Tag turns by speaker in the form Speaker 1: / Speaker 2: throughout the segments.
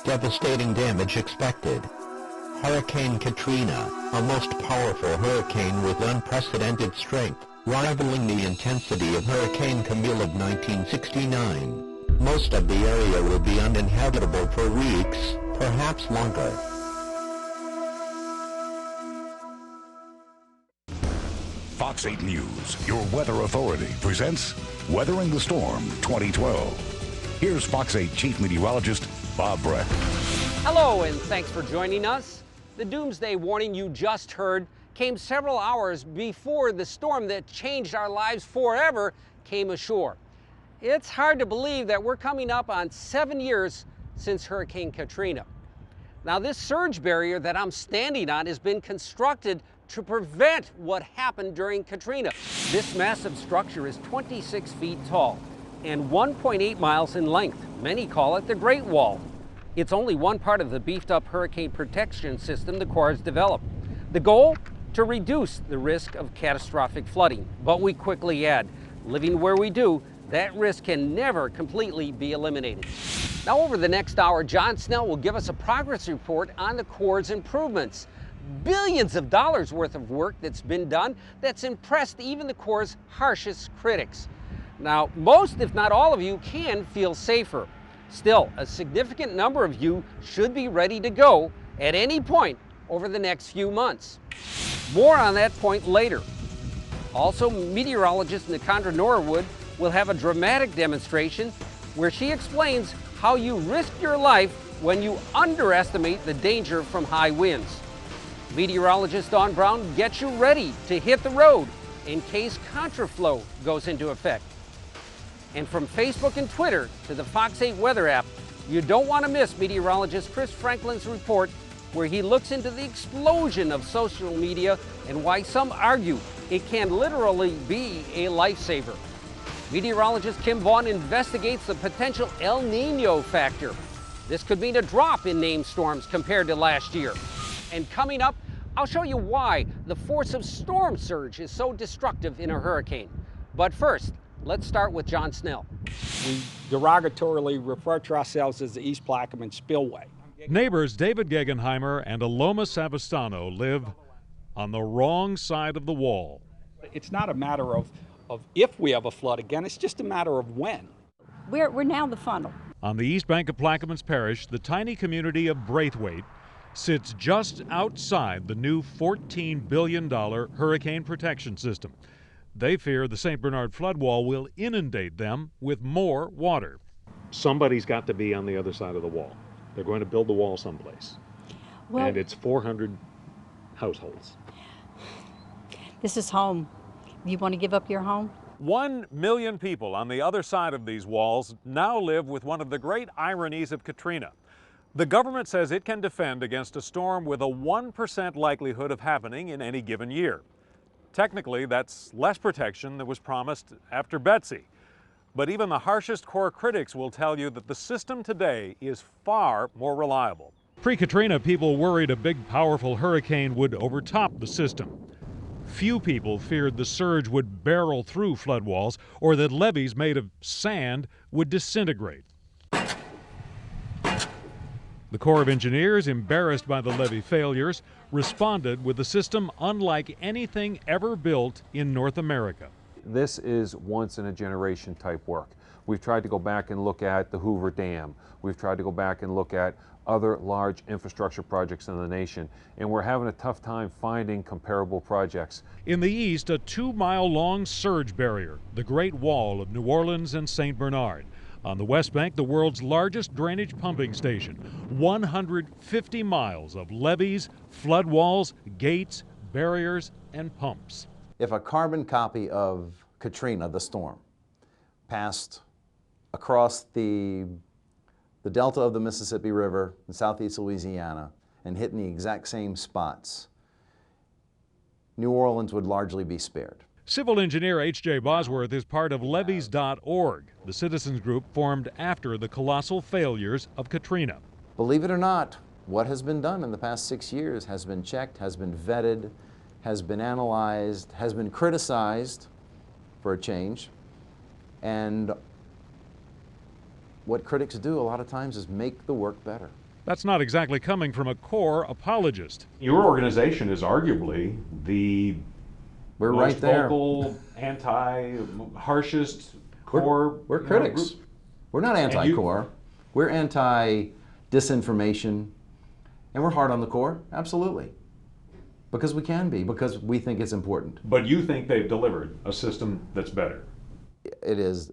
Speaker 1: Devastating damage expected. Hurricane Katrina, a most powerful hurricane with unprecedented strength, rivaling the intensity of Hurricane Camille of 1969. Most of the area will be uninhabitable for weeks, perhaps longer.
Speaker 2: Fox 8 News, your weather authority, presents Weathering the Storm 2012. Here's Fox 8 Chief Meteorologist Bob Breck.
Speaker 3: Hello, and thanks for joining us. The doomsday warning you just heard came several hours before the storm that changed our lives forever came ashore. It's hard to believe that we're coming up on 7 years since Hurricane Katrina. Now, this surge barrier that I'm standing on has been constructed to prevent what happened during Katrina. This massive structure is 26 feet tall and 1.8 miles in length. Many call it the Great Wall. It's only one part of the beefed up hurricane protection system the Corps has developed. The goal? To reduce the risk of catastrophic flooding. But we quickly add, living where we do, that risk can never completely be eliminated. Now, over the next hour, John Snell will give us a progress report on the Corps' improvements. Billions of dollars worth of work that's been done that's impressed even the Corps' harshest critics. Now, most, if not all of you, can feel safer. Still, a significant number of you should be ready to go at any point over the next few months. More on that point later. Also, meteorologist Nicandra Norwood will have a dramatic demonstration where she explains how you risk your life when you underestimate the danger from high winds. Meteorologist Dawn Brown gets you ready to hit the road in case contraflow goes into effect. And from Facebook and Twitter to the Fox 8 weather app, you don't want to miss meteorologist Chris Franklin's report where he looks into the explosion of social media and why some argue it can literally be a lifesaver. Meteorologist Kim Vaughn investigates the potential El Nino factor. This could mean a drop in named storms compared to last year. And coming up, I'll show you why the force of storm surge is so destructive in a hurricane. But first, let's start with John Snell.
Speaker 4: We derogatorily refer to ourselves as the East Plaquemine Spillway.
Speaker 5: Neighbors David Gegenheimer and Aloma Savastano live on the wrong side of the wall.
Speaker 4: It's not a matter of if we have a flood again, it's just a matter of when.
Speaker 6: We're now the funnel.
Speaker 5: On the east bank of Plaquemines Parish, the tiny community of Braithwaite sits just outside the new $14 billion hurricane protection system. They fear the St. Bernard flood wall will inundate them with more water. Somebody's got to be on the other side of the wall. They're going to build the wall someplace. Well, and it's 400 households.
Speaker 6: This is home. You want to give up your home?
Speaker 5: 1 million people on the other side of these walls now live with one of the great ironies of Katrina. The government says it can defend against a storm with a 1% likelihood of happening in any given year. Technically, that's less protection than was promised after Betsy. But even the harshest Corps critics will tell you that the system today is far more reliable. Pre-Katrina, people worried a big, powerful hurricane would overtop the system. Few people feared the surge would barrel through flood walls or that levees made of sand would disintegrate. The Corps of Engineers, embarrassed by the levee failures, responded with a system unlike anything ever built in North America.
Speaker 7: This is once-in-a-generation type work. We've tried to go back and look at the Hoover Dam. We've tried to go back and look at other large infrastructure projects in the nation, and we're having a tough time finding comparable projects.
Speaker 5: In the east, a 2-mile-long surge barrier, the Great Wall of New Orleans and St. Bernard. On the West Bank, the world's largest drainage pumping station. 150 miles of levees, flood walls, gates, barriers, and pumps.
Speaker 8: If a carbon copy of Katrina, the storm, passed across the delta of the Mississippi River in southeast Louisiana and hit in the exact same spots, New Orleans would largely be spared.
Speaker 5: Civil engineer H.J. Bosworth is part of levees.org, the citizens group formed after the colossal failures of Katrina.
Speaker 8: Believe it or not, what has been done in the past 6 years has been checked, has been vetted, has been analyzed, has been criticized for a change. And what critics do a lot of times is make the work better.
Speaker 5: That's not exactly coming from a Corps apologist.
Speaker 7: Your organization is arguably the
Speaker 8: We're
Speaker 7: most
Speaker 8: right there.
Speaker 7: vocal, harshest Corps.
Speaker 8: We're critics.
Speaker 7: Group.
Speaker 8: We're not anti-Corps. We're anti-disinformation, and we're hard on the Corps, absolutely. Because we can be, because we think it's important.
Speaker 7: But you think they've delivered a system that's better?
Speaker 8: It is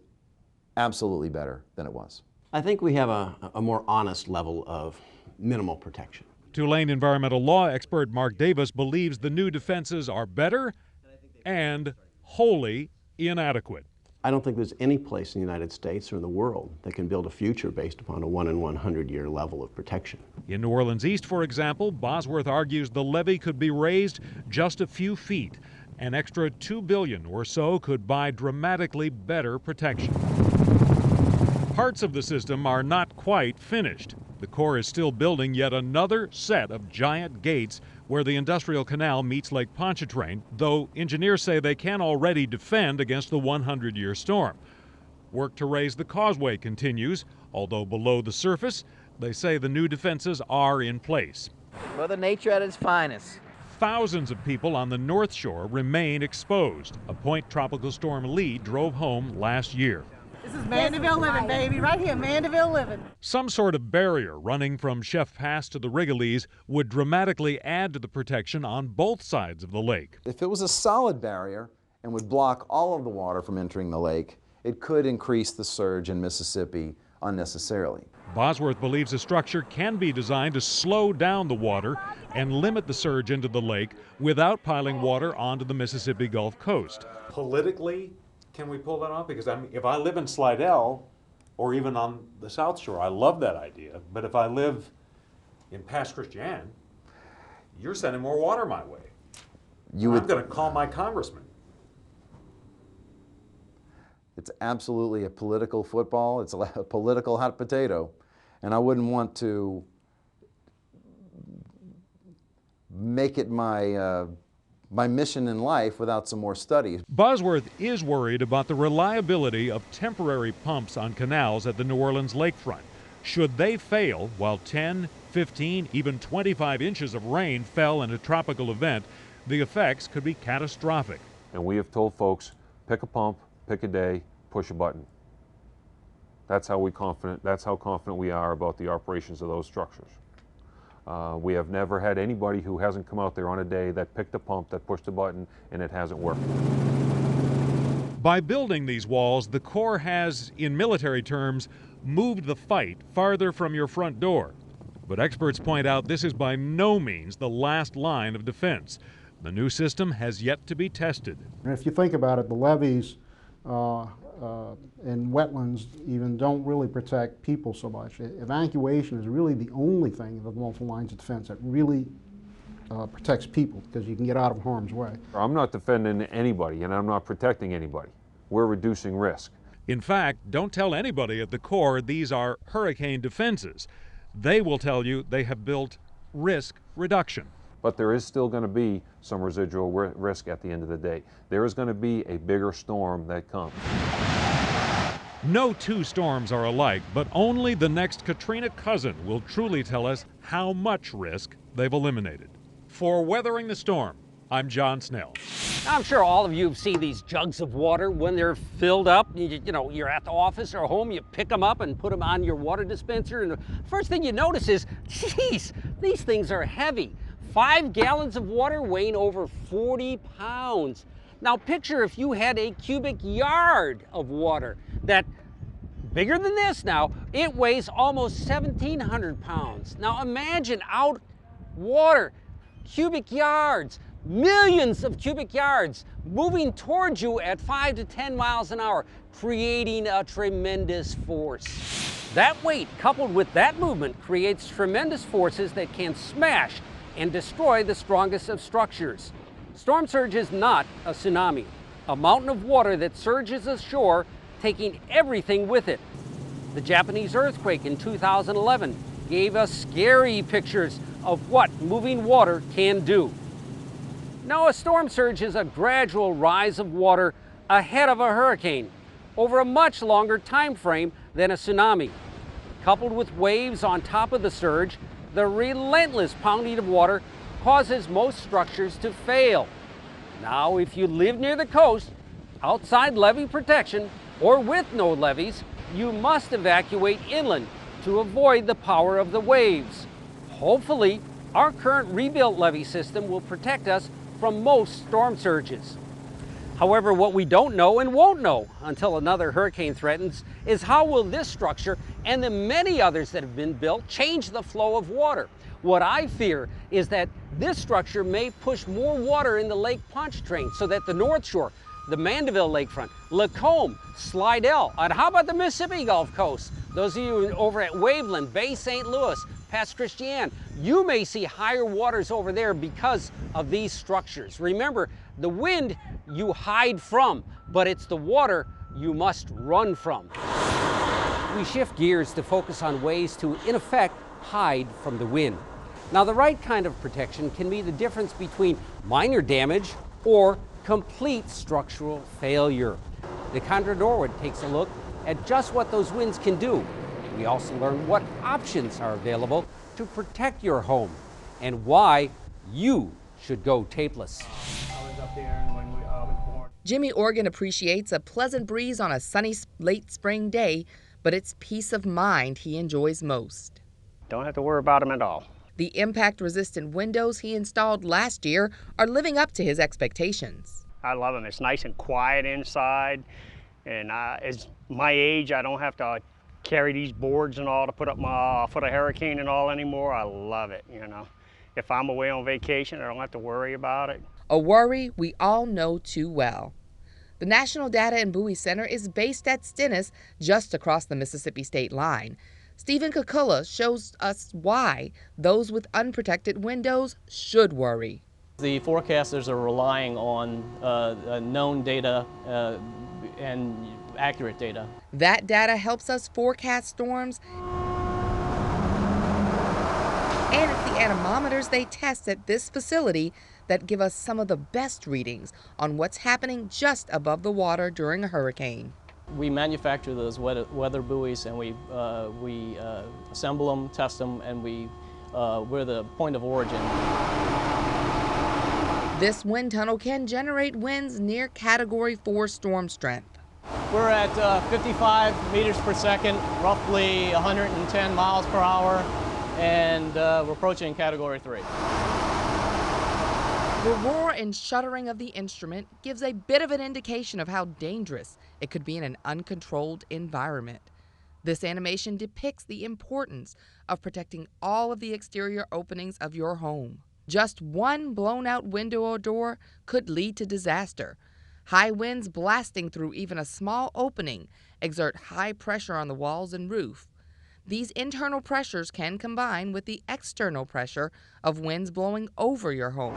Speaker 8: absolutely better than it was.
Speaker 9: I think we have a more honest level of minimal protection.
Speaker 5: Tulane environmental law expert Mark Davis believes the new defenses are better and wholly inadequate.
Speaker 9: I don't think there's any place in the United States or in the world that can build a future based upon a 1 in 100-year level of protection.
Speaker 5: In New Orleans East, for example, Bosworth argues the levee could be raised just a few feet. An extra $2 billion or so could buy dramatically better protection. Parts of the system are not quite finished. The Corps is still building yet another set of giant gates where the Industrial Canal meets Lake Pontchartrain, though engineers say they can already defend against the 100-year storm. Work to raise the causeway continues, although below the surface, they say the new defenses are in place.
Speaker 10: Mother Nature at its finest.
Speaker 5: Thousands of people on the North Shore remain exposed, a point Tropical Storm Lee drove home last year.
Speaker 11: This is Mandeville living, baby, right here, Mandeville living.
Speaker 5: Some sort of barrier running from Chef Pass to the Rigolets would dramatically add to the protection on both sides of the lake.
Speaker 8: If it was a solid barrier and would block all of the water from entering the lake, it could increase the surge in Mississippi unnecessarily.
Speaker 5: Bosworth believes a structure can be designed to slow down the water and limit the surge into the lake without piling water onto the Mississippi Gulf Coast.
Speaker 7: Politically, can we pull that off? Because if I live in Slidell or even on the South Shore, I love that idea. But if I live in Pass Christian, you're sending more water my way. I'm going to call my congressman.
Speaker 8: It's absolutely a political football. It's a political hot potato. And I wouldn't want to make it my mission in life without some more studies.
Speaker 5: Bosworth is worried about the reliability of temporary pumps on canals at the New Orleans lakefront. Should they fail while 10, 15, even 25 inches of rain fell in a tropical event, the effects could be catastrophic.
Speaker 7: And we have told folks, pick a pump, pick a day, push a button. That's how confident we are about the operations of those structures. We have never had anybody who hasn't come out there on a day that picked a pump, that pushed a button, and it hasn't worked.
Speaker 5: By building these walls, the Corps has, in military terms, moved the fight farther from your front door. But experts point out this is by no means the last line of defense. The new system has yet to be tested.
Speaker 12: And if you think about it, the levees and wetlands even don't really protect people so much. Evacuation is really the only thing of the multiple lines of defense that really protects people, because you can get out of harm's way.
Speaker 7: I'm not defending anybody, and I'm not protecting anybody. We're reducing risk.
Speaker 5: In fact, don't tell anybody at the Corps these are hurricane defenses. They will tell you they have built risk reduction.
Speaker 7: But there is still going to be some residual risk at the end of the day. There is going to be a bigger storm that comes.
Speaker 5: No two storms are alike, but only the next Katrina cousin will truly tell us how much risk they've eliminated. For Weathering the Storm, I'm John Snell.
Speaker 3: I'm sure all of you have seen these jugs of water when they're filled up. You know, you're at the office or home, you pick them up and put them on your water dispenser, and the first thing you notice is, geez, these things are heavy. 5 gallons of water weighing over 40 pounds. Now picture if you had a cubic yard of water that, bigger than this now, it weighs almost 1,700 pounds. Now imagine out water, cubic yards, millions of cubic yards moving towards you at 5 to 10 miles an hour, creating a tremendous force. That weight coupled with that movement creates tremendous forces that can smash and destroy the strongest of structures. Storm surge is not a tsunami, a mountain of water that surges ashore, taking everything with it. The Japanese earthquake in 2011 gave us scary pictures of what moving water can do. Now, a storm surge is a gradual rise of water ahead of a hurricane over a much longer time frame than a tsunami. coupled with waves on top of the surge, the relentless pounding of water causes most structures to fail. Now, if you live near the coast, outside levee protection, or with no levees, you must evacuate inland to avoid the power of the waves. Hopefully, our current rebuilt levee system will protect us from most storm surges. However, what we don't know and won't know until another hurricane threatens is how will this structure and the many others that have been built change the flow of water. What I fear is that this structure may push more water in the Lake Pontchartrain so that the North Shore, the Mandeville Lakefront, Lacombe, Slidell, and how about the Mississippi Gulf Coast? Those of you over at Waveland, Bay St. Louis, past Christiane, you may see higher waters over there because of these structures. Remember, the wind you hide from, but it's the water you must run from. We shift gears to focus on ways to, in effect, hide from the wind. Now, the right kind of protection can be the difference between minor damage or complete structural failure. The Condra Norwood takes a look at just what those winds can do. We also learn what options are available to protect your home and why you should go tapeless.
Speaker 13: I was up there when I was born.
Speaker 14: Jimmy Organ appreciates a pleasant breeze on a sunny late spring day, but it's peace of mind he enjoys most.
Speaker 13: Don't have to worry about them at all.
Speaker 14: The impact-resistant windows he installed last year are living up to his expectations.
Speaker 13: I love them. It's nice and quiet inside, and as my age, I don't have to carry these boards and all to put up my foot of hurricane and all anymore. I love it, you know. If I'm away on vacation, I don't have to worry about it.
Speaker 14: A worry we all know too well. The National Data and Buoy Center is based at Stennis, just across the Mississippi state line. Stephen Kukula shows us why those with unprotected windows should worry.
Speaker 15: The forecasters are relying on known data and accurate data.
Speaker 14: That data helps us forecast storms, and it's the anemometers they test at this facility that give us some of the best readings on what's happening just above the water during a hurricane.
Speaker 15: We manufacture those weather buoys, and we assemble them, test them, and we're the point of origin.
Speaker 14: This wind tunnel can generate winds near Category 4 storm strength.
Speaker 15: We're at 55 meters per second, roughly 110 miles per hour, and we're approaching Category 3.
Speaker 14: The roar and shuddering of the instrument gives a bit of an indication of how dangerous it could be in an uncontrolled environment. This animation depicts the importance of protecting all of the exterior openings of your home. Just one blown out window or door could lead to disaster. High winds blasting through even a small opening exert high pressure on the walls and roof. These internal pressures can combine with the external pressure of winds blowing over your home,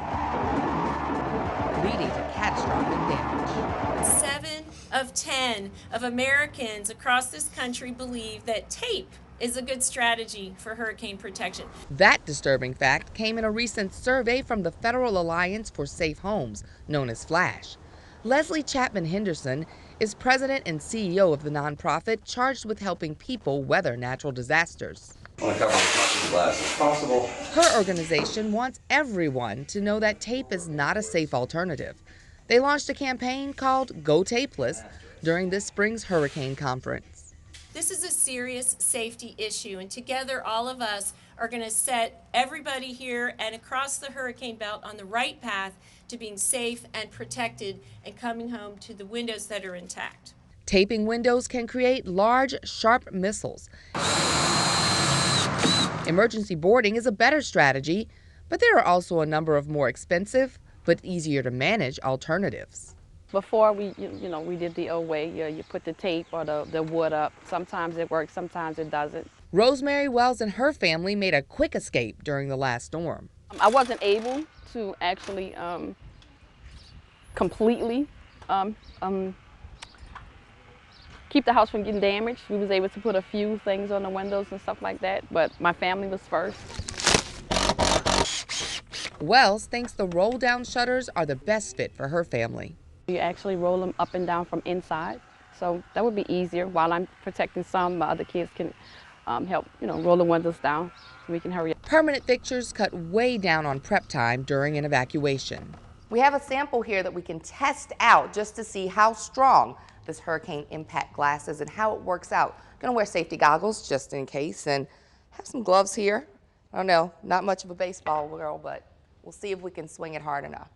Speaker 14: leading to catastrophic damage.
Speaker 16: 7 of 10 of Americans across this country believe that tape is a good strategy for hurricane protection.
Speaker 14: That disturbing fact came in a recent survey from the Federal Alliance for Safe Homes, known as FLASH. Leslie Chapman Henderson is president and CEO of the nonprofit charged with helping people weather natural disasters.
Speaker 17: I want to cover as much of the glass as possible.
Speaker 14: Her organization wants everyone to know that tape is not a safe alternative. They launched a campaign called Go Tapeless during this spring's hurricane conference.
Speaker 16: This is a serious safety issue, and together all of us are going to set everybody here and across the hurricane belt on the right path to being safe and protected and coming home to the windows that are intact.
Speaker 14: Taping windows can create large, sharp missiles. Emergency boarding is a better strategy, but there are also a number of more expensive but easier to manage alternatives.
Speaker 18: Before we did the old way, you put the tape or the wood up. Sometimes it works, sometimes it doesn't.
Speaker 14: Rosemary Wells and her family made a quick escape during the last storm.
Speaker 18: I wasn't able to actually completely keep the house from getting damaged. We was able to put a few things on the windows and stuff like that, but my family was first.
Speaker 14: Wells thinks the roll-down shutters are the best fit for her family.
Speaker 18: You actually roll them up and down from inside, so that would be easier. While I'm protecting some, my other kids can help, roll the windows down so we can hurry up.
Speaker 14: Permanent fixtures cut way down on prep time during an evacuation.
Speaker 19: We have a sample here that we can test out just to see how strong this hurricane impact glass is and how it works out. Gonna wear safety goggles just in case and have some gloves here. I don't know, not much of a baseball girl, but we'll see if we can swing it hard enough.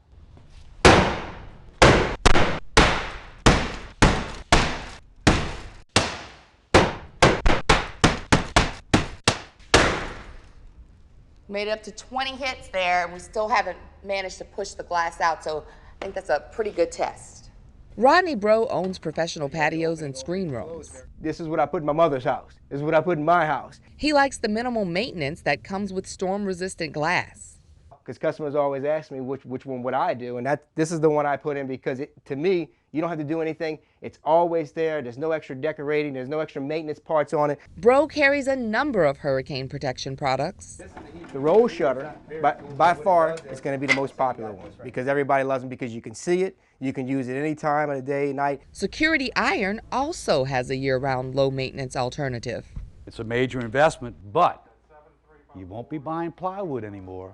Speaker 19: Made it up to 20 hits there, and we still haven't managed to push the glass out, so I think that's a pretty good test.
Speaker 14: Rodney Bro owns professional patios and screen rooms.
Speaker 20: This is what I put in my mother's house. This is what I put in my house.
Speaker 14: He likes the minimal maintenance that comes with storm-resistant glass.
Speaker 20: Because customers always ask me which one would I do, and this is the one I put in because to me, you don't have to do anything. It's always there. There's no extra decorating. There's no extra maintenance parts on it.
Speaker 14: Bro carries a number of hurricane protection products.
Speaker 20: The roll shutter, by far, is going to be the most popular one because everybody loves them because you can see it. You can use it any time of the day, night.
Speaker 14: Security Iron also has a year-round low-maintenance alternative.
Speaker 21: It's a major investment, but you won't be buying plywood anymore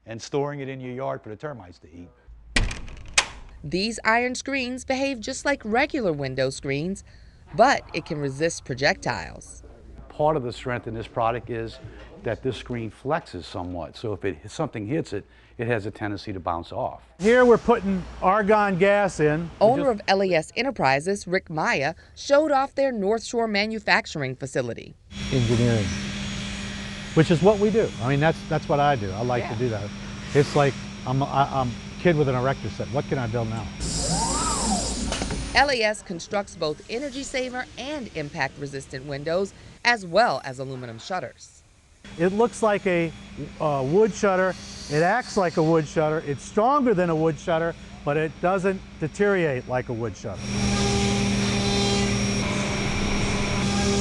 Speaker 21: and storing it in your yard for the termites to eat.
Speaker 14: These iron screens behave just like regular window screens, but it can resist projectiles.
Speaker 21: Part of the strength in this product is that this screen flexes somewhat, so if something hits it, it has a tendency to bounce off.
Speaker 22: Here we're putting argon gas in.
Speaker 14: Owner of LES Enterprises, Rick Maya, showed off their North Shore manufacturing facility.
Speaker 22: Engineering, which is what we do. I mean, that's what I do. I like to do that. It's like I'm a kid with an erector set. What can I build now?
Speaker 14: LES constructs both energy saver and impact resistant windows, as well as aluminum shutters.
Speaker 22: It looks like a wood shutter. It acts like a wood shutter. It's stronger than a wood shutter, but it doesn't deteriorate like a wood shutter.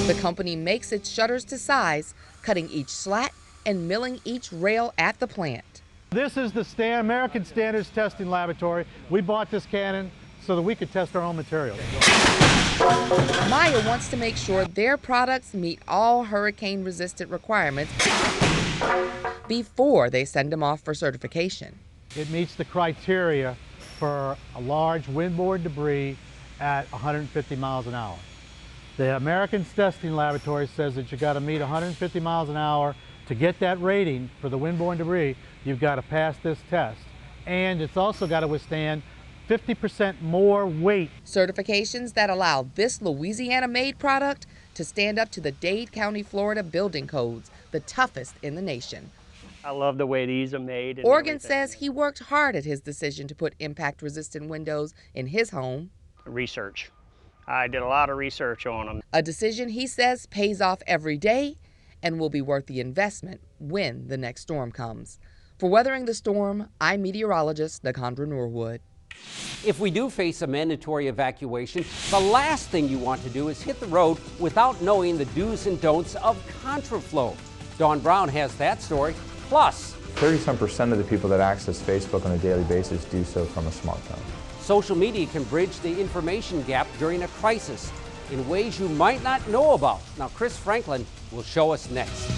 Speaker 14: The company makes its shutters to size, cutting each slat and milling each rail at the plant.
Speaker 22: This is the American Standards Testing Laboratory. We bought this cannon so that we could test our own materials.
Speaker 14: Maya wants to make sure their products meet all hurricane-resistant requirements before they send them off for certification.
Speaker 22: It meets the criteria for a large windborne debris at 150 miles an hour. The American Testing Laboratory says that you got to meet 150 miles an hour to get that rating for the windborne debris. You've got to pass this test, and it's also got to withstand 50% more weight.
Speaker 14: Certifications that allow this Louisiana-made product to stand up to the Dade County, Florida building codes, the toughest in the nation.
Speaker 13: I love the way these are made. And
Speaker 14: Organ says he worked hard at his decision to put impact-resistant windows in his home.
Speaker 13: Research. I did a lot of research on them.
Speaker 14: A decision he says pays off every day and will be worth the investment when the next storm comes. For Weathering the Storm, I'm meteorologist Nakandra Norwood.
Speaker 3: If we do face a mandatory evacuation, the last thing you want to do is hit the road without knowing the do's and don'ts of contraflow. Dawn Brown has that story. Plus,
Speaker 23: 30% of the people that access Facebook on a daily basis do so from a smartphone.
Speaker 3: Social media can bridge the information gap during a crisis in ways you might not know about. Now, Chris Franklin will show us next.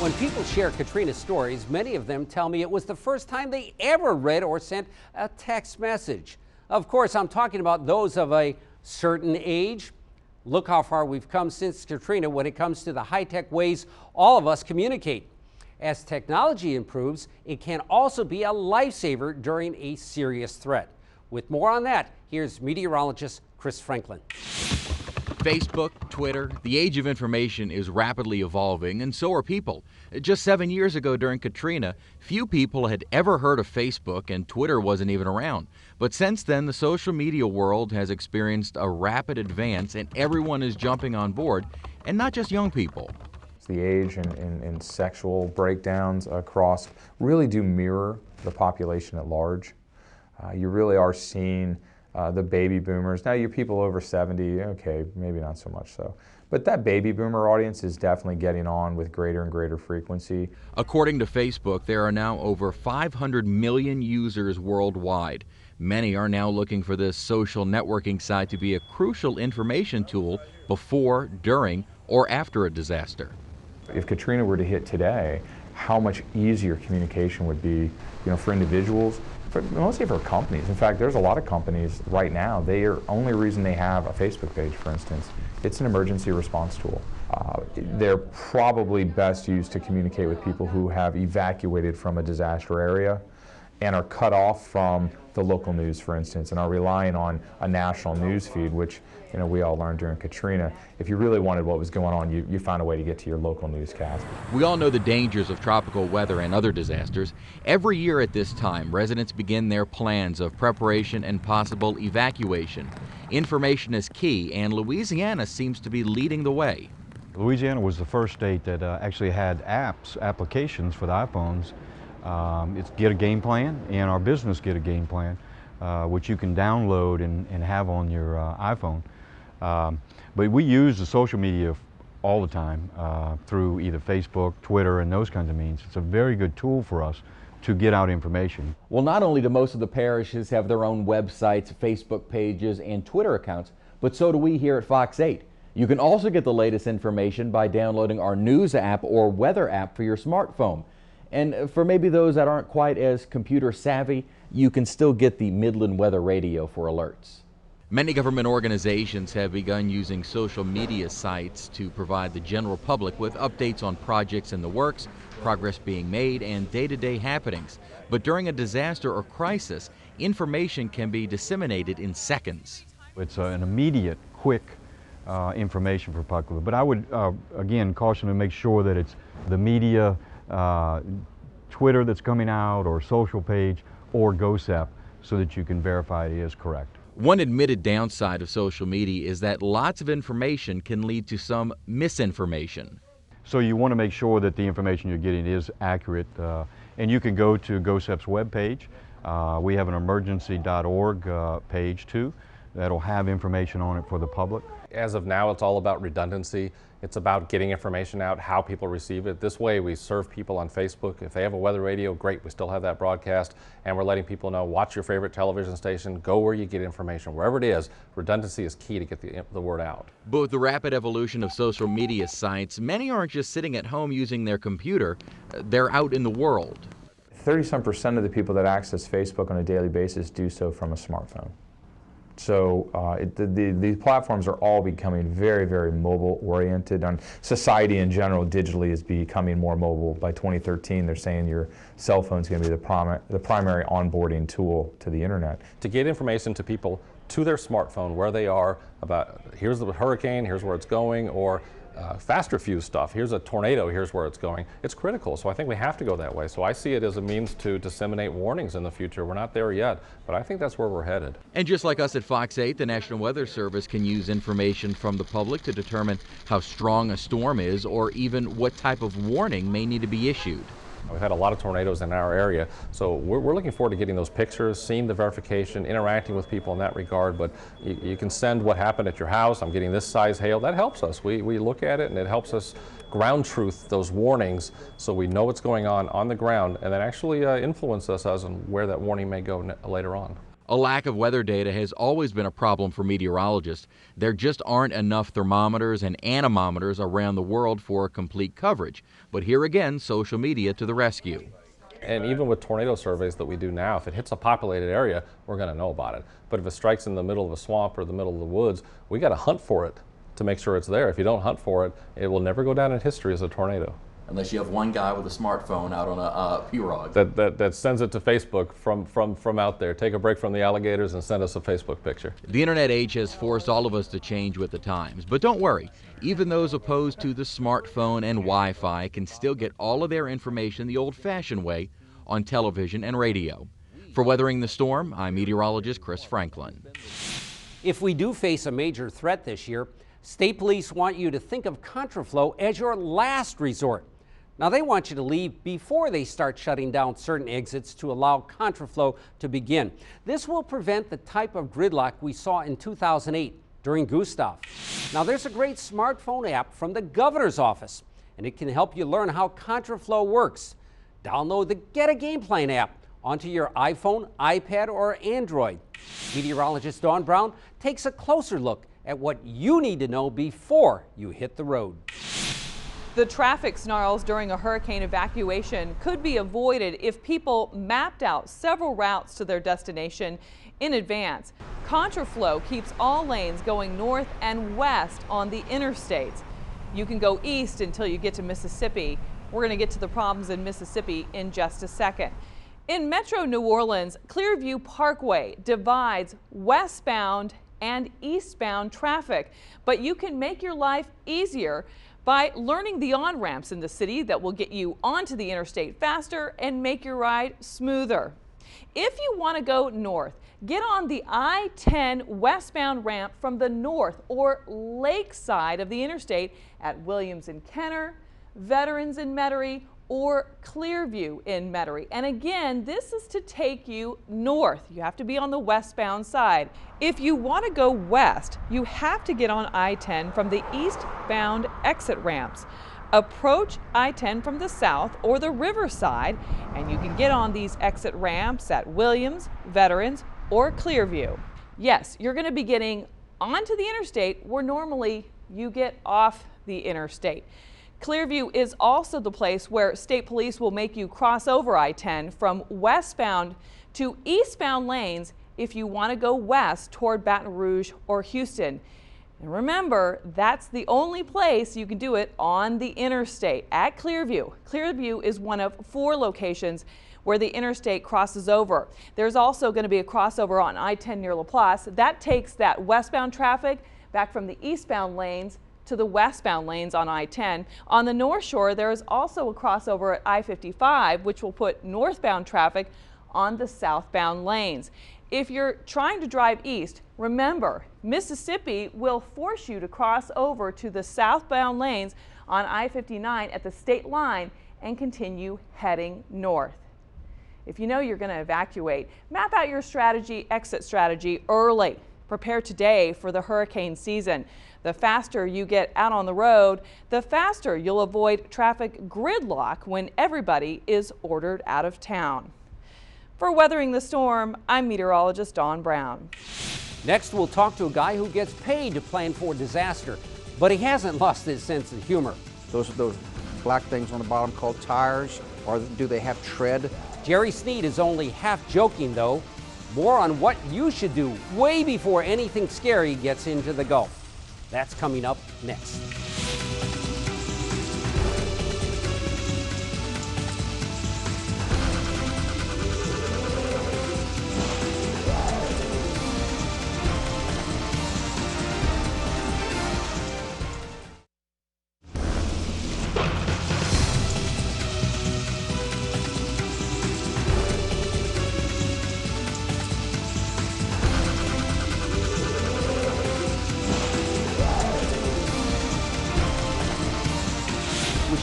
Speaker 3: When people share Katrina stories, many of them tell me it was the first time they ever read or sent a text message. Of course, I'm talking about those of a certain age. Look how far we've come since Katrina when it comes to the high-tech ways all of us communicate. As technology improves, it can also be a lifesaver during a serious threat. With more on that, here's meteorologist Chris Franklin.
Speaker 1: Facebook, Twitter, the age of information is rapidly evolving, and so are people. Just 7 years ago during Katrina, few people had ever heard of Facebook, and Twitter wasn't even around. But since then, the social media world has experienced a rapid advance, and everyone is jumping on board, and not just young people.
Speaker 23: The age and sexual breakdowns across really do mirror the population at large. You really are seeing the baby boomers. Now, your people over 70, okay, maybe not so much so. But that baby boomer audience is definitely getting on with greater and greater frequency.
Speaker 1: According to Facebook, there are now over 500 million users worldwide. Many are now looking for this social networking site to be a crucial information tool before, during, or after a disaster.
Speaker 23: If Katrina were to hit today, how much easier communication would be, for individuals, mostly for companies. In fact, there's a lot of companies right now, only reason they have a Facebook page, for instance, it's an emergency response tool. They're probably best used to communicate with people who have evacuated from a disaster area and are cut off from the local news, for instance, and are relying on a national news feed, which we all learned during Katrina. If you really wanted what was going on, you found a way to get to your local newscast.
Speaker 1: We all know the dangers of tropical weather and other disasters. Every year at this time, residents begin their plans of preparation and possible evacuation. Information is key, and Louisiana seems to be leading the way.
Speaker 2: Louisiana was the first state that actually had applications for the iPhones. It's Get a Game Plan and our business Get a Game Plan, which you can download and have on your iPhone. But we use the social media all the time through either Facebook, Twitter, and those kinds of means. It's a very good tool for us to get out information.
Speaker 4: Well, not only do most of the parishes have their own websites, Facebook pages, and Twitter accounts, but so do we here at Fox 8. You can also get the latest information by downloading our news app or weather app for your smartphone. And for maybe those that aren't quite as computer savvy, you can still get the Midland Weather Radio for alerts.
Speaker 1: Many government organizations have begun using social media sites to provide the general public with updates on projects in the works, progress being made, and day-to-day happenings. But during a disaster or crisis, information can be disseminated in seconds.
Speaker 2: It's an immediate, quick information for public. But I would, again, caution to make sure that it's the media, Twitter that's coming out, or social page, or GOSEP, so that you can verify it is correct.
Speaker 1: One admitted downside of social media is that lots of information can lead to some misinformation.
Speaker 2: So you want to make sure that the information you're getting is accurate, and you can go to GOSEP's webpage. We have an emergency.org page too that'll have information on it for the public.
Speaker 24: As of now, it's all about redundancy. It's about getting information out, how people receive it. This way we serve people on Facebook. If they have a weather radio, great, we still have that broadcast, and we're letting people know, watch your favorite television station, go where you get information. Wherever it is, redundancy is key to get the word out.
Speaker 1: But with the rapid evolution of social media sites, many aren't just sitting at home using their computer, they're out in the world.
Speaker 23: 30% of the people that access Facebook on a daily basis do so from a smartphone. So the platforms are all becoming very, very mobile oriented. Society in general digitally is becoming more mobile. By 2013, they're saying your cell phone's going to be the primary onboarding tool to the internet.
Speaker 24: To get information to people to their smartphone where they are about, here's the hurricane, here's where it's going, or faster fuse stuff, here's a tornado, here's where it's going. It's critical, so I think we have to go that way. So I see it as a means to disseminate warnings in the future. We're not there yet, but I think that's where we're headed.
Speaker 1: And just like us at Fox 8, the National Weather Service can use information from the public to determine how strong a storm is, or even what type of warning may need to be issued.
Speaker 24: We've had a lot of tornadoes in our area, so we're looking forward to getting those pictures, seeing the verification, interacting with people in that regard. But you can send what happened at your house. I'm getting this size hail. That helps us. We look at it, and it helps us ground truth those warnings, so we know what's going on the ground, and then actually influence us as on where that warning may go later on.
Speaker 1: A lack of weather data has always been a problem for meteorologists. There just aren't enough thermometers and anemometers around the world for complete coverage. But here again, social media to the rescue.
Speaker 24: And even with tornado surveys that we do now, if it hits a populated area, we're going to know about it. But if it strikes in the middle of a swamp or the middle of the woods, we got to hunt for it to make sure it's there. If you don't hunt for it, it will never go down in history as a tornado.
Speaker 4: unless you have one guy with a smartphone out on a pirogue.
Speaker 24: That sends it to Facebook from out there. Take a break from the alligators and send us a Facebook picture.
Speaker 1: The internet age has forced all of us to change with the times. But don't worry, even those opposed to the smartphone and Wi-Fi can still get all of their information the old-fashioned way on television and radio. For Weathering the Storm, I'm meteorologist Chris Franklin.
Speaker 3: If we do face a major threat this year, state police want you to think of contraflow as your last resort. Now, they want you to leave before they start shutting down certain exits to allow contraflow to begin. This will prevent the type of gridlock we saw in 2008 during Gustav. Now, there's a great smartphone app from the governor's office, and it can help you learn how contraflow works. Download the Get a Game Plan app onto your iPhone, iPad, or Android. Meteorologist Dawn Brown takes a closer look at what you need to know before you hit the road.
Speaker 6: The traffic snarls during a hurricane evacuation could be avoided if people mapped out several routes to their destination in advance. Contraflow keeps all lanes going north and west on the interstates. You can go east until you get to Mississippi. We're going to get to the problems in Mississippi in just a second. In Metro New Orleans, Clearview Parkway divides westbound and eastbound traffic, but you can make your life easier by learning the on-ramps in the city that will get you onto the interstate faster and make your ride smoother. If you want to go north, get on the I-10 westbound ramp from the north or lake side of the interstate at Williams and Kenner, Veterans in Metairie, or Clearview in Metairie. And again, this is to take you north. You have to be on the westbound side. If you want to go west, you have to get on I-10 from the eastbound exit ramps. Approach I-10 from the south or the riverside, and you can get on these exit ramps at Williams, Veterans, or Clearview. Yes, you're going to be getting onto the interstate where normally you get off the interstate. Clearview is also the place where state police will make you cross over I-10 from westbound to eastbound lanes if you want to go west toward Baton Rouge or Houston. And remember, that's the only place you can do it on the interstate, at Clearview. Clearview is one of 4 locations where the interstate crosses over. There's also going to be a crossover on I-10 near LaPlace. That takes that westbound traffic back from the eastbound lanes to the westbound lanes on I-10. On the North Shore, there is also a crossover at I-55, which will put northbound traffic on the southbound lanes. If you're trying to drive east, remember, Mississippi will force you to cross over to the southbound lanes on I-59 at the state line and continue heading north. If you know you're going to evacuate, map out your exit strategy early. Prepare today for the hurricane season. The faster you get out on the road, the faster you'll avoid traffic gridlock when everybody is ordered out of town. For Weathering the Storm, I'm meteorologist Dawn Brown.
Speaker 3: Next, we'll talk to a guy who gets paid to plan for disaster, but he hasn't lost his sense of humor.
Speaker 9: Those black things on the bottom called tires, or do they have tread?
Speaker 3: Jerry Sneed is only half joking, though. More on what you should do way before anything scary gets into the Gulf. That's coming up next.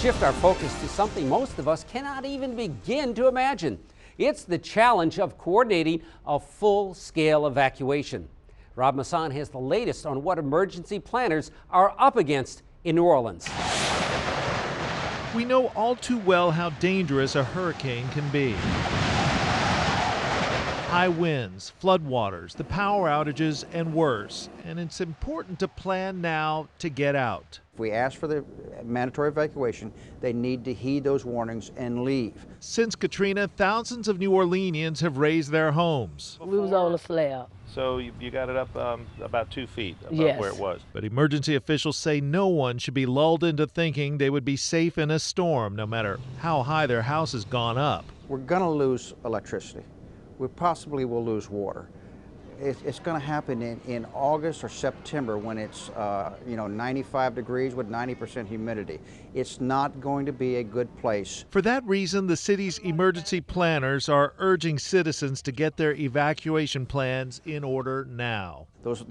Speaker 3: Shift our focus to something most of us cannot even begin to imagine. It's the challenge of coordinating a full-scale evacuation. Rob Masson has the latest on what emergency planners are up against in New Orleans.
Speaker 10: We know all too well how dangerous a hurricane can be. High winds, floodwaters, the power outages, and worse. And it's important to plan now to get out.
Speaker 9: If we ask for the mandatory evacuation, they need to heed those warnings and leave.
Speaker 10: Since Katrina, thousands of New Orleanians have raised their homes.
Speaker 7: We was on a slab.
Speaker 8: So you got it up about 2 feet above
Speaker 7: Yes.
Speaker 8: where it was.
Speaker 10: But emergency officials say no one should be lulled into thinking they would be safe in a storm, no matter how high their house has gone up.
Speaker 9: We're going to lose electricity. We possibly will lose water. It's going to happen in August or September when it's 95 degrees with 90% humidity. It's not going to be a good place.
Speaker 10: For that reason, the city's emergency planners are urging citizens to get their evacuation plans in order now.
Speaker 9: Those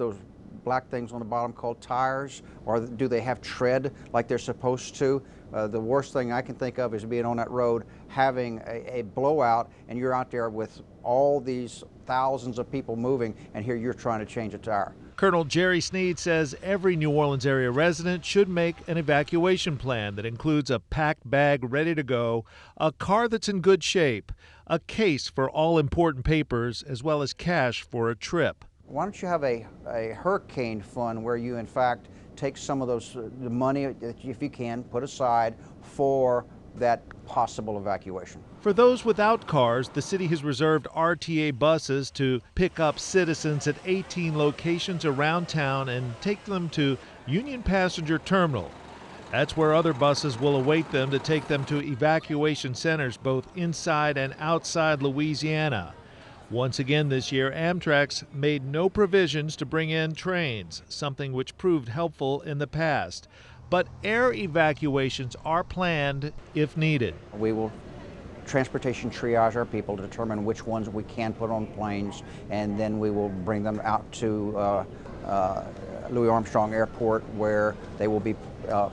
Speaker 9: black things on the bottom called tires, or do they have tread like they're supposed to? The worst thing I can think of is being on that road, having a blowout, and you're out there with all these thousands of people moving, and here you're trying to change a tire.
Speaker 10: Colonel Jerry Sneed says every New Orleans area resident should make an evacuation plan that includes a packed bag ready to go, a car that's in good shape, a case for all important papers, as well as cash for a trip.
Speaker 9: Why don't you have a hurricane fund where you, in fact, take some of the money that, if you can, put aside for that possible evacuation.
Speaker 10: For those without cars, the city has reserved RTA buses to pick up citizens at 18 locations around town and take them to Union Passenger Terminal. That's where other buses will await them to take them to evacuation centers both inside and outside Louisiana. Once again this year, Amtrak's made no provisions to bring in trains, something which proved helpful in the past. But air evacuations are planned if needed.
Speaker 9: We will transportation triage our people to determine which ones we can put on planes, and then we will bring them out to Louis Armstrong Airport, where they will be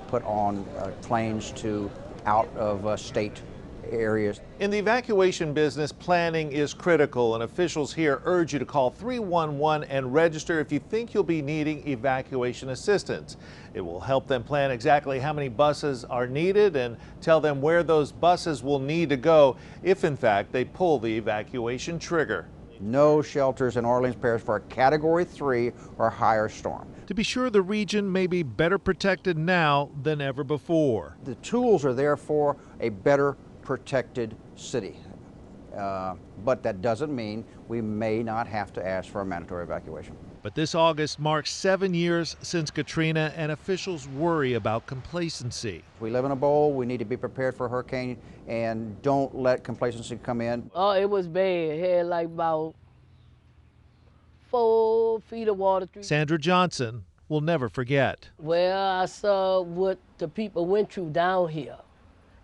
Speaker 9: put on planes to out of state areas.
Speaker 10: In the evacuation business, planning is critical, and officials here urge you to call 311 and register if you think you'll be needing evacuation assistance. It will help them plan exactly how many buses are needed and tell them where those buses will need to go if, in fact, they pull the evacuation trigger.
Speaker 9: No shelters in Orleans Parish for a Category 3 or higher storm.
Speaker 10: To be sure, the region may be better protected now than ever before.
Speaker 9: The tools are there for a better protected city. But that doesn't mean we may not have to ask for a mandatory evacuation.
Speaker 10: But this August marks 7 years since Katrina, and officials worry about complacency.
Speaker 9: We live in a bowl. We need to be prepared for a hurricane, and don't let complacency come in.
Speaker 7: Oh, it was bad. It had like about 4 feet of water.
Speaker 10: Sandra Johnson will never forget.
Speaker 7: Well, I saw what the people went through down here,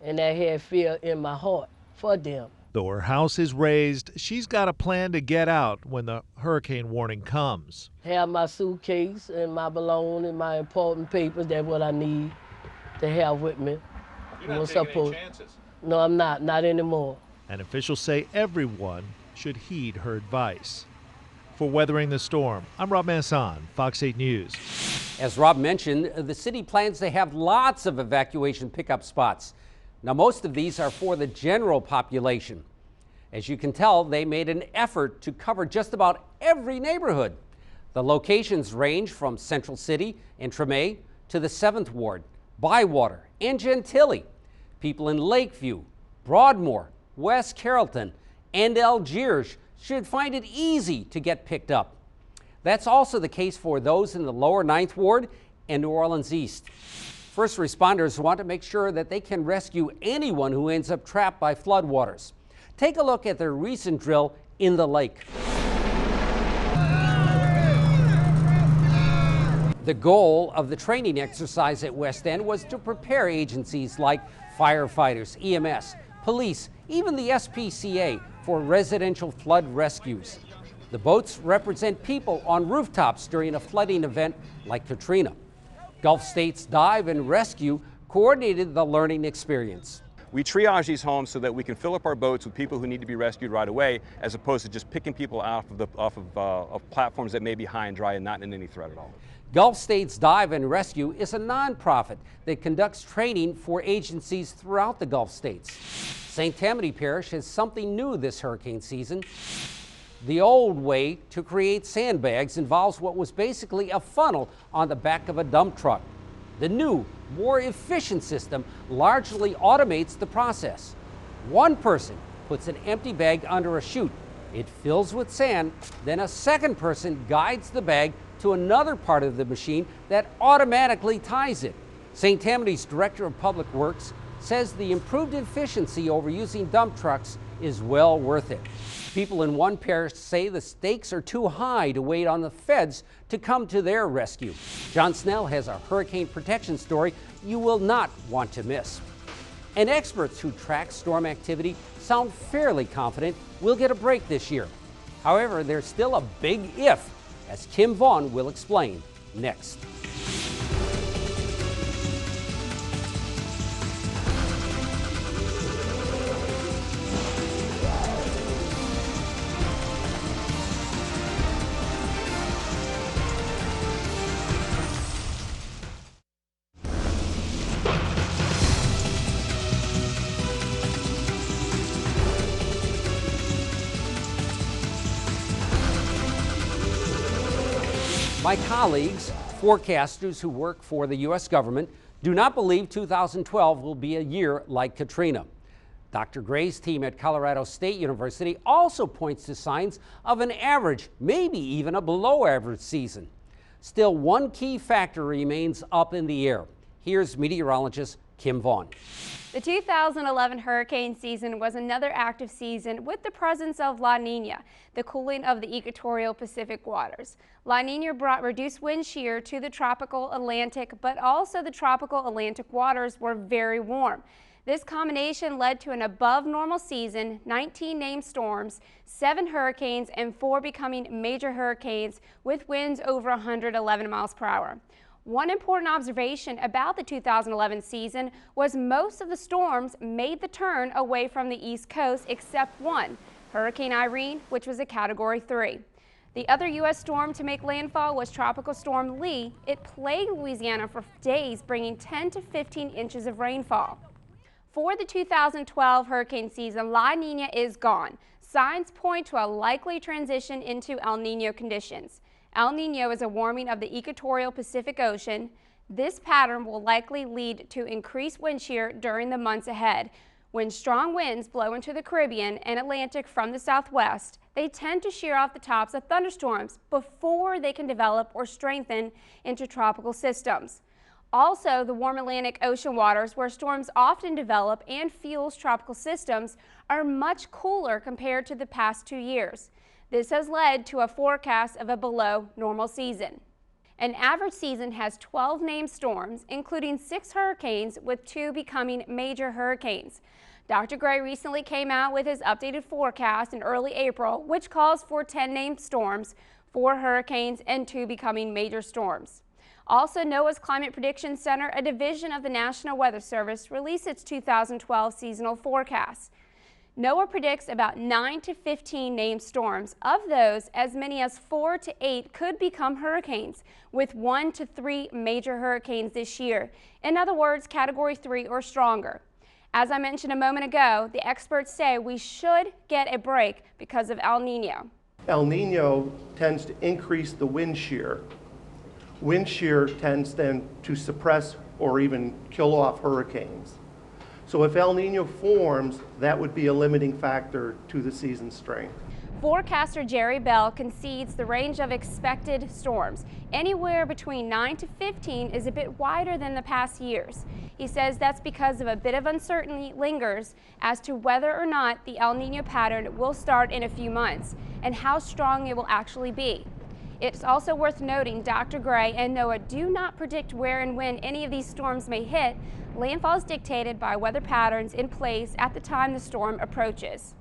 Speaker 7: and I had fear in my heart for them.
Speaker 10: Though her house is raised, she's got a plan to get out when the hurricane warning comes.
Speaker 7: Have my suitcase and my belongings and my important papers. That's what I need to have with me.
Speaker 10: You're not taking any chances?
Speaker 7: No, I'm not anymore.
Speaker 10: And officials say everyone should heed her advice. For Weathering the Storm, I'm Rob Manson, Fox 8 News.
Speaker 3: As Rob mentioned, the city plans to have lots of evacuation pickup spots. Now, most of these are for the general population. As you can tell, they made an effort to cover just about every neighborhood. The locations range from Central City and Treme to the 7th Ward, Bywater, and Gentilly. People in Lakeview, Broadmoor, West Carrollton, and Algiers should find it easy to get picked up. That's also the case for those in the lower 9th Ward and New Orleans East. First responders want to make sure that they can rescue anyone who ends up trapped by floodwaters. Take a look at their recent drill in the lake. The goal of the training exercise at West End was to prepare agencies like firefighters, EMS, police, even the SPCA for residential flood rescues. The boats represent people on rooftops during a flooding event like Katrina. Gulf States Dive and Rescue coordinated the learning experience.
Speaker 11: We triage these homes so that we can fill up our boats with people who need to be rescued right away, as opposed to just picking people off of platforms that may be high and dry and not in any threat at all.
Speaker 3: Gulf States Dive and Rescue is a nonprofit that conducts training for agencies throughout the Gulf States. St. Tammany Parish has something new this hurricane season. The old way to create sandbags involves what was basically a funnel on the back of a dump truck. The new, more efficient system largely automates the process. One person puts an empty bag under a chute. It fills with sand, then a second person guides the bag to another part of the machine that automatically ties it. St. Tammany's Director of Public Works says the improved efficiency over using dump trucks is well worth it. People in one parish say the stakes are too high to wait on the feds to come to their rescue. John Snell has a hurricane protection story you will not want to miss. And experts who track storm activity sound fairly confident we'll get a break this year. However, there's still a big if, as Kim Vaughn will explain next. My colleagues, forecasters who work for the U.S. government, do not believe 2012 will be a year like Katrina. Dr. Gray's team at Colorado State University also points to signs of an average, maybe even a below average season. Still, one key factor remains up in the air. Here's meteorologist Kim Vaughn.
Speaker 5: The 2011 hurricane season was another active season with the presence of La Nina, the cooling of the equatorial Pacific waters. La Nina brought reduced wind shear to the tropical Atlantic, but also the tropical Atlantic waters were very warm. This combination led to an above normal season, 19 named storms, 7 hurricanes, and 4 becoming major hurricanes with winds over 111 miles per hour. One important observation about the 2011 season was most of the storms made the turn away from the East Coast except one, Hurricane Irene, which was a Category 3. The other U.S. storm to make landfall was Tropical Storm Lee. It plagued Louisiana for days, bringing 10 to 15 inches of rainfall. For the 2012 hurricane season, La Nina is gone. Signs point to a likely transition into El Nino conditions. El Nino is a warming of the equatorial Pacific Ocean. This pattern will likely lead to increased wind shear during the months ahead. When strong winds blow into the Caribbean and Atlantic from the southwest, they tend to shear off the tops of thunderstorms before they can develop or strengthen into tropical systems. Also, the warm Atlantic Ocean waters, where storms often develop and fuels tropical systems, are much cooler compared to the past 2 years. This has led to a forecast of a below normal season. An average season has 12 named storms, including 6 hurricanes, with 2 becoming major hurricanes. Dr. Gray recently came out with his updated forecast in early April, which calls for 10 named storms, 4 hurricanes, and 2 becoming major storms. Also, NOAA's Climate Prediction Center, a division of the National Weather Service, released its 2012 seasonal forecast. NOAA predicts about 9 to 15 named storms. Of those, as many as 4 to 8 could become hurricanes, with 1 to 3 major hurricanes this year. In other words, Category 3 or stronger. As I mentioned a moment ago, the experts say we should get a break because of El Nino.
Speaker 12: El Nino tends to increase the wind shear. Wind shear tends then to suppress or even kill off hurricanes. So if El Nino forms, that would be a limiting factor to the season's strength.
Speaker 5: Forecaster Jerry Bell concedes the range of expected storms, anywhere between 9 to 15, is a bit wider than the past years. He says that's because of a bit of uncertainty lingers as to whether or not the El Nino pattern will start in a few months and how strong it will actually be. It's also worth noting Dr. Gray and NOAA do not predict where and when any of these storms may hit. Landfall is dictated by weather patterns in place at the time the storm approaches.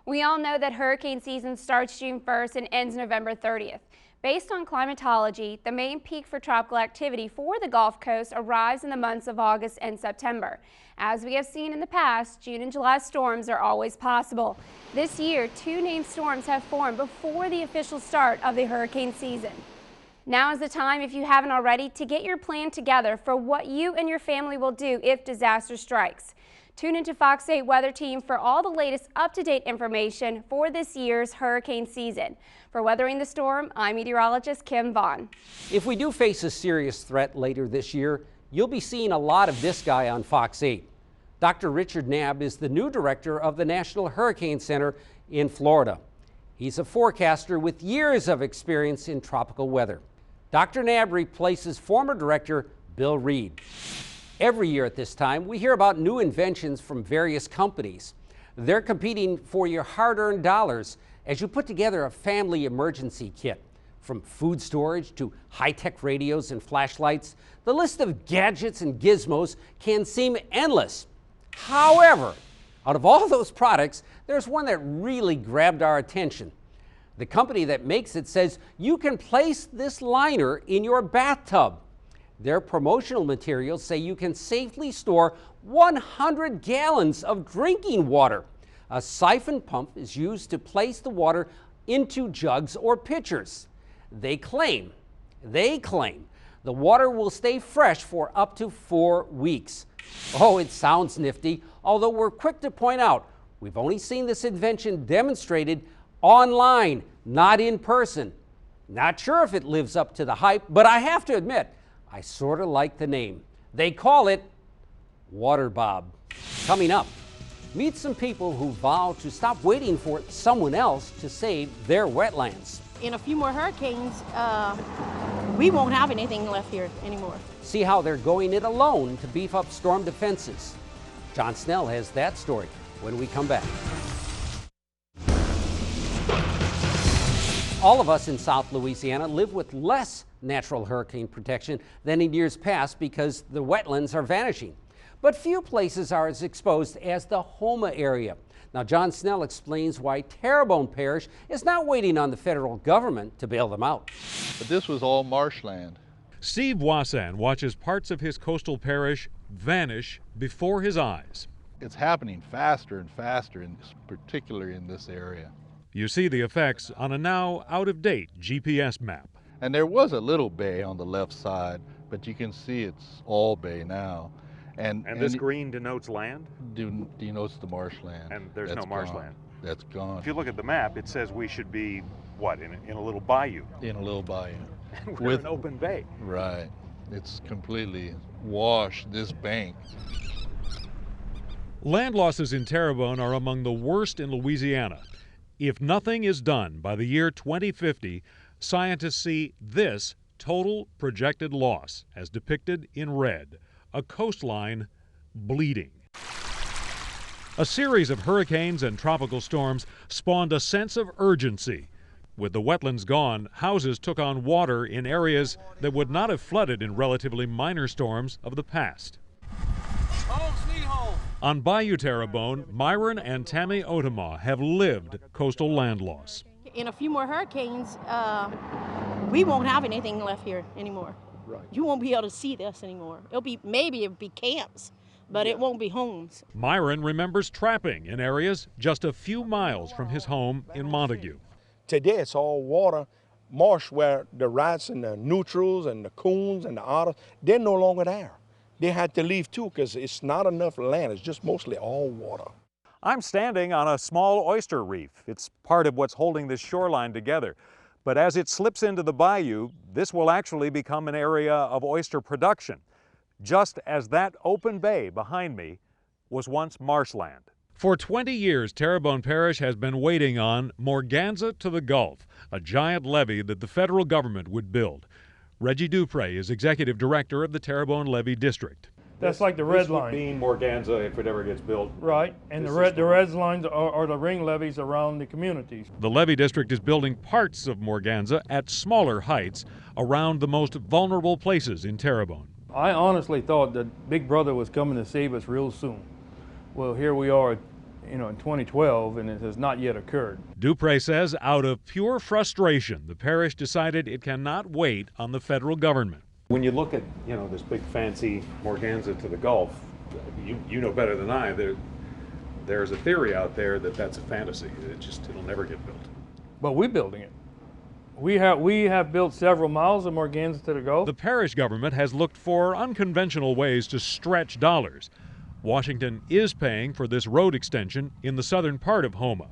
Speaker 5: We all know that hurricane season starts June 1st and ends November 30th. Based on climatology, the main peak for tropical activity for the Gulf Coast arrives in the months of August and September. As we have seen in the past, June and July storms are always possible. This year, 2 named storms have formed before the official start of the hurricane season. Now is the time, if you haven't already, to get your plan together for what you and your family will do if disaster strikes. Tune into Fox 8 Weather Team for all the latest up-to-date information for this year's hurricane season. For Weathering the Storm, I'm meteorologist Kim Vaughn.
Speaker 3: If we do face a serious threat later this year, you'll be seeing a lot of this guy on Fox 8. Dr. Richard Knabb is the new director of the National Hurricane Center in Florida. He's a forecaster with years of experience in tropical weather. Dr. Knabb replaces former director Bill Reed. Every year at this time, we hear about new inventions from various companies. They're competing for your hard-earned dollars as you put together a family emergency kit. From food storage to high-tech radios and flashlights, the list of gadgets and gizmos can seem endless. However, out of all those products, there's one that really grabbed our attention. The company that makes it says you can place this liner in your bathtub. Their promotional materials say you can safely store 100 gallons of drinking water. A siphon pump is used to place the water into jugs or pitchers. They claim the water will stay fresh for up to 4 weeks. Oh, it sounds nifty, although we're quick to point out we've only seen this invention demonstrated online, not in person. Not sure if it lives up to the hype, but I have to admit, I sort of like the name. They call it Water Bob. Coming up, meet some people who vow to stop waiting for someone else to save their wetlands.
Speaker 15: In a few more hurricanes, we won't have anything left here anymore.
Speaker 3: See how they're going it alone to beef up storm defenses. John Snell has that story when we come back. All of us in South Louisiana live with less natural hurricane protection than in years past because the wetlands are vanishing. But few places are as exposed as the Houma area. Now, John Snell explains why Terrebonne Parish is not waiting on the federal government to bail them out.
Speaker 16: But this was all marshland.
Speaker 17: Steve Wassan watches parts of his coastal parish vanish before his eyes.
Speaker 16: It's happening faster and faster, particularly in this area.
Speaker 17: You see the effects on a now out-of-date GPS map.
Speaker 16: And there was a little bay on the left side, but you can see it's all bay now.
Speaker 18: And this green denotes land?
Speaker 16: Denotes the marshland.
Speaker 18: And there's no marshland?
Speaker 16: That's gone.
Speaker 18: If you look at the map, it says we should be, what, in a little bayou?
Speaker 16: In a little bayou.
Speaker 18: We're in an open bay.
Speaker 16: Right. It's completely washed this bank.
Speaker 17: Land losses in Terrebonne are among the worst in Louisiana. If nothing is done by the year 2050, scientists see this total projected loss as depicted in red, a coastline bleeding. A series of hurricanes and tropical storms spawned a sense of urgency. With the wetlands gone, houses took on water in areas that would not have flooded in relatively minor storms of the past.
Speaker 25: Home, sweet home.
Speaker 17: On Bayou Terrebonne, Myron and Tammy Otema have lived coastal land loss.
Speaker 15: In a few more hurricanes, we won't have anything left here anymore. Right. You won't be able to see this anymore. It'll be camps, but it won't be homes.
Speaker 17: Myron remembers trapping in areas just a few miles from his home in Montague.
Speaker 26: Today it's all water, marsh, where the rats and the neutrals and the coons and the otters, they're no longer there. They had to leave too because it's not enough land. It's just mostly all water.
Speaker 18: I'm standing on a small oyster reef. It's part of what's holding this shoreline together. But as it slips into the bayou, this will actually become an area of oyster production, just as that open bay behind me was once marshland.
Speaker 17: For 20 years, Terrebonne Parish has been waiting on Morganza to the Gulf, a giant levee that the federal government would build. Reggie Dupre is executive director of the Terrebonne Levee District.
Speaker 27: That's like the red line.
Speaker 18: This would be Morganza if it ever gets built.
Speaker 27: Right, and the red lines are the ring levees around the communities.
Speaker 17: The Levee District is building parts of Morganza at smaller heights around the most vulnerable places in Terrebonne.
Speaker 27: I honestly thought that Big Brother was coming to save us real soon. Well, here we are, in 2012, and it has not yet occurred.
Speaker 17: Dupre says out of pure frustration, the parish decided it cannot wait on the federal government.
Speaker 18: When you look at, this big fancy Morganza to the Gulf, you know better than I, there's a theory out there that that's a fantasy. It'll never get built.
Speaker 27: But we're building it. We have built several miles of Morganza to the Gulf.
Speaker 17: The parish government has looked for unconventional ways to stretch dollars. Washington is paying for this road extension in the southern part of Houma.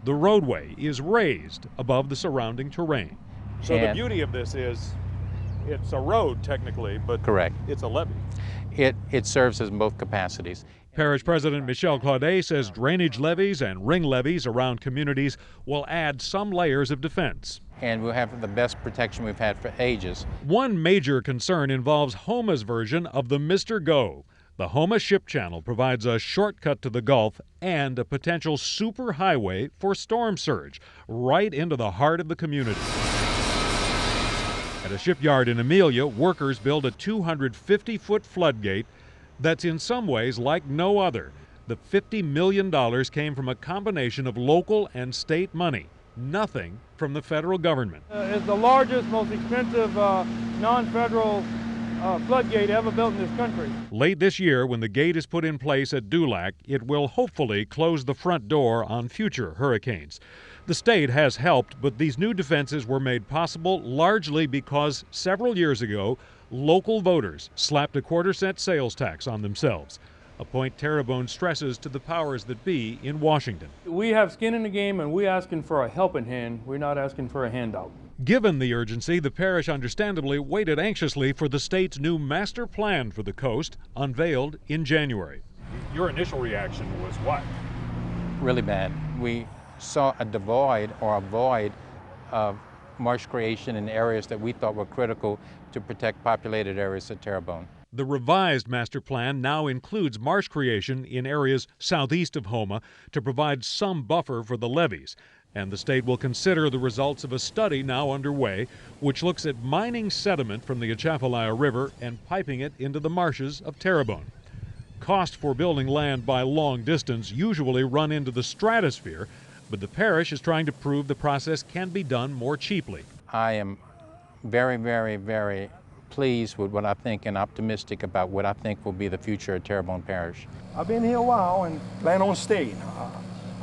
Speaker 17: The roadway is raised above the surrounding terrain.
Speaker 18: So the beauty of this is it's a road technically, but
Speaker 2: correct.
Speaker 18: It's a levee.
Speaker 2: It serves as both capacities.
Speaker 17: Parish President Michel Claudet says drainage levees and ring levees around communities will add some layers of defense.
Speaker 2: And we'll have the best protection we've had for ages.
Speaker 17: One major concern involves Houma's version of the Mr. Go. The Houma Ship Channel provides a shortcut to the Gulf and a potential superhighway for storm surge right into the heart of the community. At a shipyard in Amelia, workers build a 250-foot floodgate that's in some ways like no other. The $50 million came from a combination of local and state money, nothing from the federal government.
Speaker 27: It's the largest, most expensive non-federal floodgate ever built in this country.
Speaker 17: Late this year, when the gate is put in place at Dulac, it will hopefully close the front door on future hurricanes. The state has helped, but these new defenses were made possible largely because several years ago, local voters slapped a quarter-cent sales tax on themselves, a point Terrebonne stresses to the powers that be in Washington.
Speaker 27: We have skin in the game, and we're asking for a helping hand. We're not asking for a handout.
Speaker 17: Given the urgency, the parish understandably waited anxiously for the state's new master plan for the coast, unveiled in January.
Speaker 18: Your initial reaction was what?
Speaker 2: Really bad. We saw a void of marsh creation in areas that we thought were critical to protect populated areas of Terrebonne.
Speaker 17: The revised master plan now includes marsh creation in areas southeast of Houma to provide some buffer for the levees. And the state will consider the results of a study now underway, which looks at mining sediment from the Atchafalaya River and piping it into the marshes of Terrebonne. Cost for building land by long distance usually run into the stratosphere, but the parish is trying to prove the process can be done more cheaply.
Speaker 2: I am very, very, very pleased with what I think and optimistic about what I think will be the future of Terrebonne Parish.
Speaker 26: I've been here a while and plan on staying.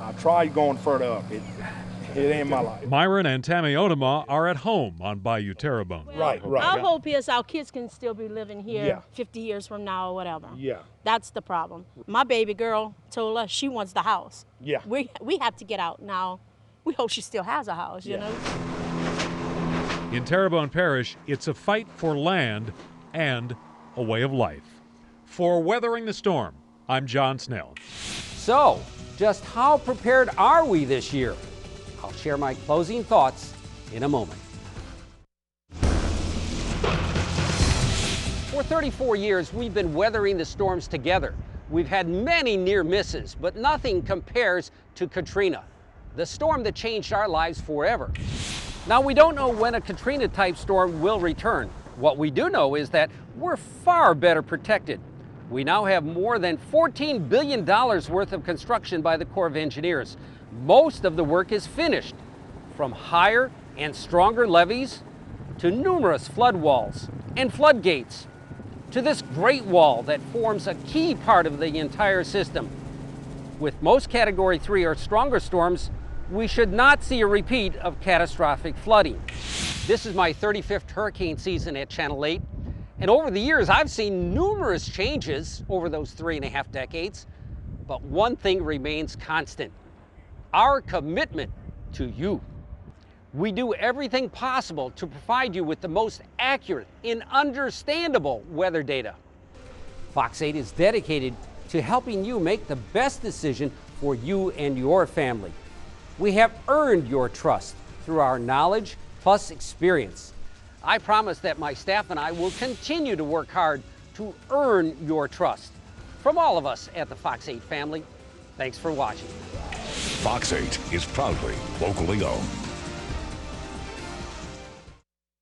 Speaker 26: I tried going further up. It ain't my life.
Speaker 17: Myron and Tammy Otama are at home on Bayou Terrebonne.
Speaker 26: Right.
Speaker 15: Our hope is our kids can still be living here
Speaker 26: Yeah.
Speaker 15: 50 years from now or whatever.
Speaker 26: Yeah.
Speaker 15: That's the problem. My baby girl told us she wants the house.
Speaker 26: Yeah.
Speaker 15: We have to get out now. We hope she still has a house, you know?
Speaker 17: In Terrebonne Parish, it's a fight for land and a way of life. For Weathering the Storm, I'm John Snell.
Speaker 3: So, just how prepared are we this year? I'll share my closing thoughts in a moment. For 34 years, we've been weathering the storms together. We've had many near misses, but nothing compares to Katrina, the storm that changed our lives forever. Now, we don't know when a Katrina-type storm will return. What we do know is that we're far better protected. We now have more than $14 billion worth of construction by the Corps of Engineers. Most of the work is finished, from higher and stronger levees to numerous flood walls and floodgates to this great wall that forms a key part of the entire system. With most Category 3 or stronger storms, we should not see a repeat of catastrophic flooding. This is my 35th hurricane season at Channel 8, and over the years I've seen numerous changes over those 3.5 decades, but one thing remains constant: our commitment to you. We do everything possible to provide you with the most accurate and understandable weather data. Fox 8 is dedicated to helping you make the best decision for you and your family. We have earned your trust through our knowledge plus experience. I promise that my staff and I will continue to work hard to earn your trust. From all of us at the Fox 8 family, thanks for watching.
Speaker 13: Fox 8 is proudly locally owned.